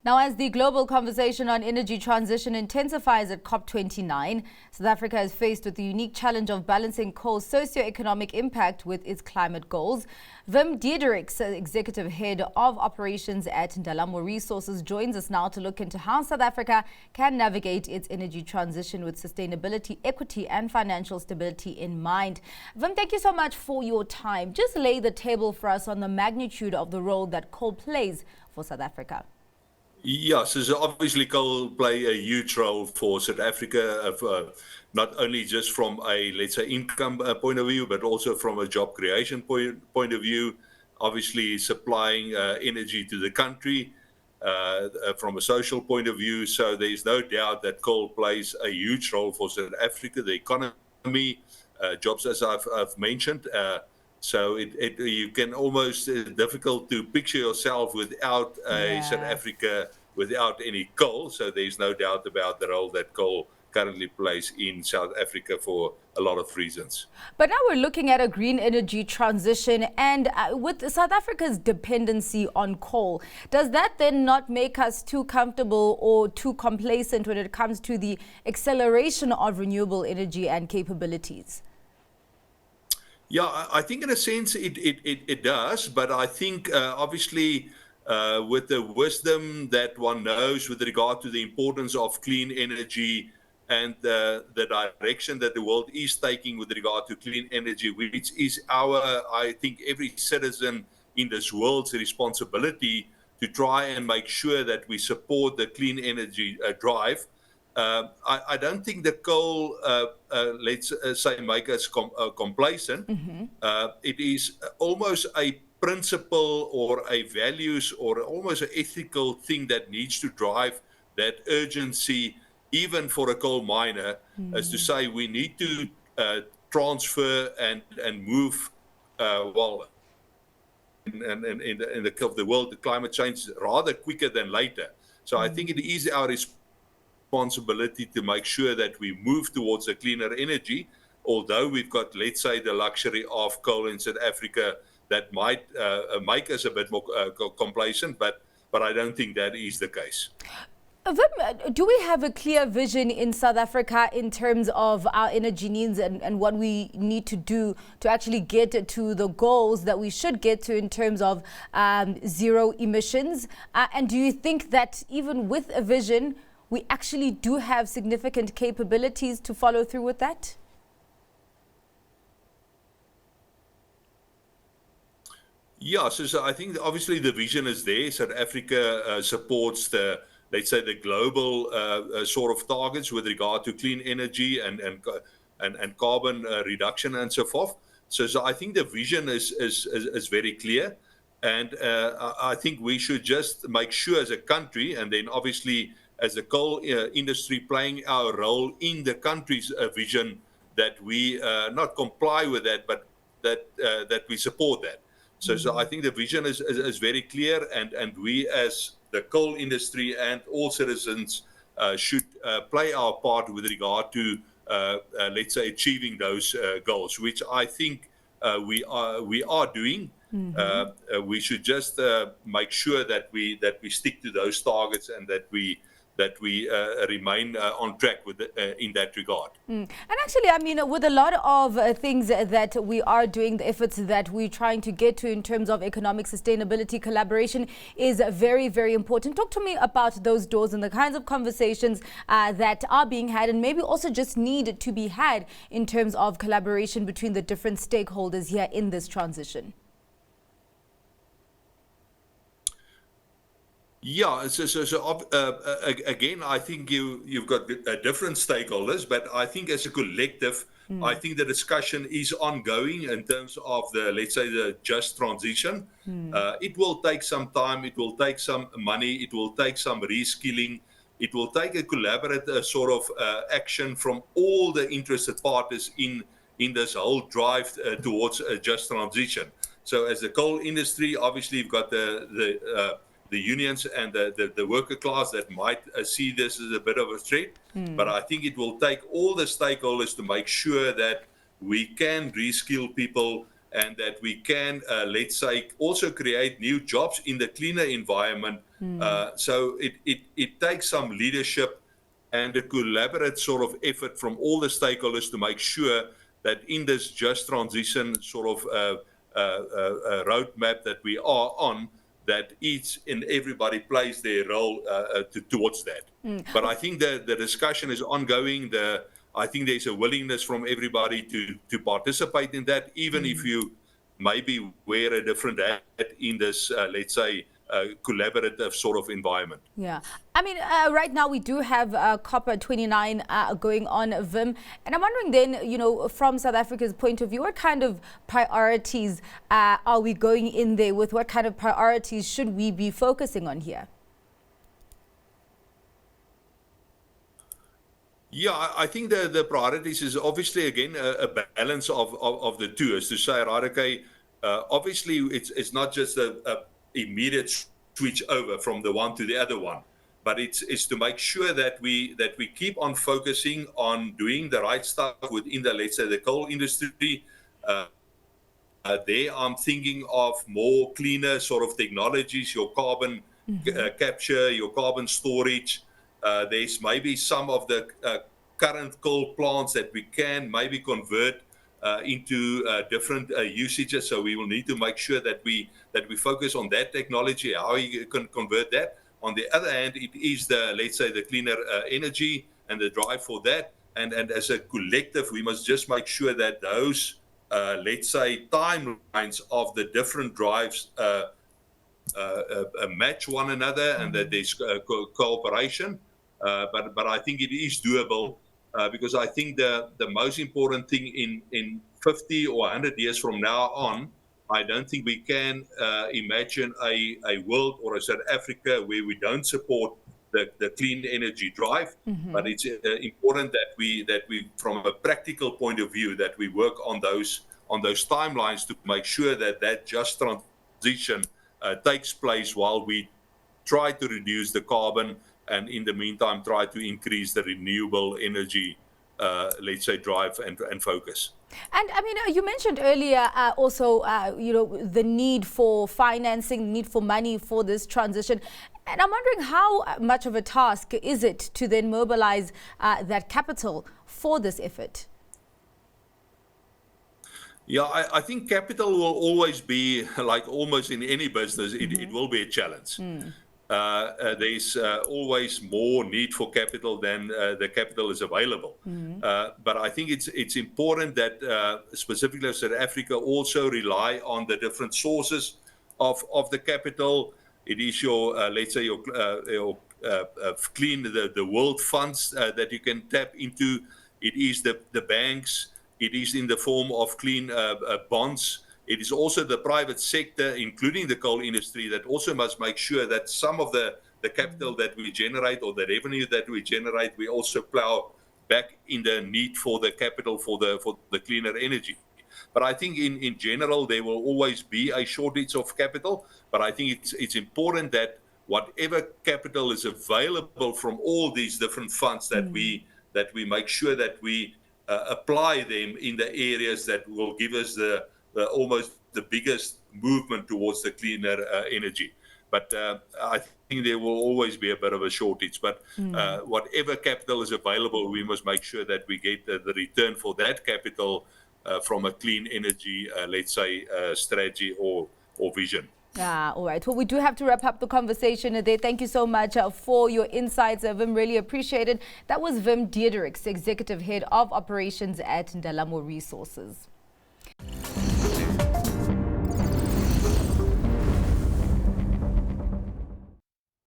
Now, as the global conversation on energy transition intensifies at COP29, South Africa is faced with the unique challenge of balancing coal's socio-economic impact with its climate goals. Wim Diedericks, executive head of operations at Ndalamo Resources, joins us now to look into how South Africa can navigate its energy transition with sustainability, equity and financial stability in mind. Wim, thank you so much for your time. Just lay the table for us on the magnitude of the role that coal plays for South Africa. Yes, so obviously coal play a huge role for South Africa, not only just from a, let's say, income point of view, but also from a job creation point of view, obviously supplying energy to the country from a social point of view. So there's no doubt that coal plays a huge role for South Africa, the economy, jobs, as I've mentioned. So you can almost, difficult to picture yourself without South Africa, without any coal. So there's no doubt about the role that coal currently plays in South Africa for a lot of reasons. But now we're looking at a green energy transition, and with South Africa's dependency on coal, does that then not make us too comfortable or too complacent when it comes to the acceleration of renewable energy and capabilities? Yeah, I think in a sense it does, but I think obviously with the wisdom that one knows with regard to the importance of clean energy and the direction that the world is taking with regard to clean energy, which is I think every citizen in this world's responsibility to try and make sure that we support the clean energy drive. I don't think the coal, let's say, make us complacent. It is almost a principle or a values or almost an ethical thing that needs to drive that urgency, even for a coal miner, as to say we need to transfer and move, in the world, the climate change rather quicker than later. So I think it is our responsibility to make sure that we move towards a cleaner energy, although we've got, let's say, the luxury of coal in South Africa that might make us a bit more complacent, but I don't think that is the case. Wim, do we have a clear vision in South Africa in terms of our energy needs and what we need to do to actually get to the goals that we should get to in terms of zero emissions? And do you think that even with a vision, we actually do have significant capabilities to follow through with that? Yeah, so I think obviously the vision is there. South Africa supports the, let's say, the global sort of targets with regard to clean energy and carbon reduction and so forth. So I think the vision is very clear. And I think we should just make sure as a country, and then obviously as the coal industry playing our role in the country's vision, that we not comply with that, but that we support that. So I think the vision is very clear, and we as the coal industry and all citizens should play our part with regard to, let's say, achieving those goals, which I think we are doing. We should just make sure that we stick to those targets and that we remain on track with in that regard. And actually, I mean, with a lot of things that we are doing, the efforts that we're trying to get to in terms of economic sustainability, collaboration is very, very important. Talk to me about those doors and the kinds of conversations that are being had and maybe also just need to be had in terms of collaboration between the different stakeholders here in this transition. Yeah, so again, I think you've got different stakeholders, but I think as a collective, I think the discussion is ongoing in terms of the, let's say, the just transition. It will take some time, it will take some money, it will take some reskilling, it will take a collaborative sort of action from all the interested parties in this whole drive towards a just transition. So as the coal industry, obviously you've got the unions and the worker class that might see this as a bit of a threat. But I think it will take all the stakeholders to make sure that we can reskill people and that we can, let's say, also create new jobs in the cleaner environment. So it takes some leadership and a collaborative sort of effort from all the stakeholders to make sure that in this just transition sort of roadmap that we are on, that each and everybody plays their role towards that. But I think the discussion is ongoing. I think there's a willingness from everybody to participate in that, even if you maybe wear a different hat in this, let's say, collaborative sort of environment. Yeah. I mean, right now we do have COP29 going on, Wim. And I'm wondering then, you know, from South Africa's point of view, what kind of priorities are we going in there with? What kind of priorities should we be focusing on here? Yeah, I think the priorities is obviously, again, a balance of the two, is to say, right, okay, obviously it's not just a immediate switch over from the one to the other one, but it's to make sure that we keep on focusing on doing the right stuff within the, let's say, the coal industry. There I'm thinking of more cleaner sort of technologies, your carbon capture, your carbon storage. There's maybe some of the current coal plants that we can maybe convert into different usages. So we will need to make sure that we focus on that technology, how you can convert that. On the other hand, it is the, let's say, the cleaner energy and the drive for that. And as a collective, we must just make sure that those, let's say, timelines of the different drives match one another, and that there's cooperation. But I think it is doable. Because I think the most important thing in 50 or 100 years from now on, I don't think we can imagine a world or a South Africa where we don't support the clean energy drive. But it's important that we, from a practical point of view, that we work on those timelines to make sure that just transition takes place while we try to reduce the carbon, and in the meantime try to increase the renewable energy, let's say, drive and focus. And I mean, you mentioned earlier also, you know, the need for financing, the need for money for this transition. And I'm wondering how much of a task is it to then mobilize that capital for this effort? Yeah, I think capital will always be, like almost in any business, it will be a challenge. There's always more need for capital than the capital is available. But I think it's important that specifically South Africa also rely on the different sources of the capital. It is your, let's say, your clean, the world funds that you can tap into. It is the banks. It is in the form of clean bonds. It is also the private sector, including the coal industry, that also must make sure that some of the capital that we generate, or the revenue that we generate, we also plow back in the need for the capital for the cleaner energy. But I think in general, there will always be a shortage of capital. But I think it's important that whatever capital is available from all these different funds, that we make sure that we apply them in the areas that will give us almost the biggest movement towards the cleaner energy. But I think there will always be a bit of a shortage. But whatever capital is available, we must make sure that we get the return for that capital from a clean energy, let's say, strategy or vision. All right. Well, we do have to wrap up the conversation there. Thank you so much for your insights, Wim. Really appreciate it. That was Wim Diedericks, Executive Head of Operations at Ndalamo Resources.